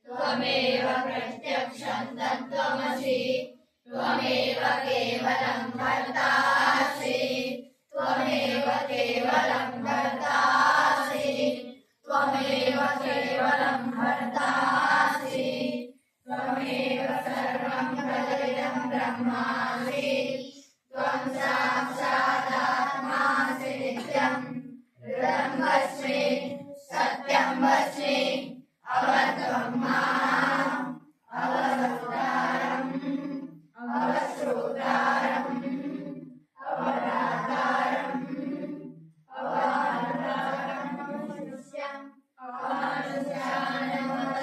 त्वमेव प्रत्यक्षं तत्त्वमसि त्वमेव केवलं कर्तासि त्वमेव केवलं कर्तासि त्वमेव केवलं कर्तासि त्वमेव सर्वं खलुदं ब्रह्मासि त्वं साक्षादात्मासि नित्यं ब्रह्मस्मि सत्यं वस्मि अवत्वं माम् अवसुतारम् अवश्रोतारम् अवरातारम् अवानतारम् अमानुष्यानमः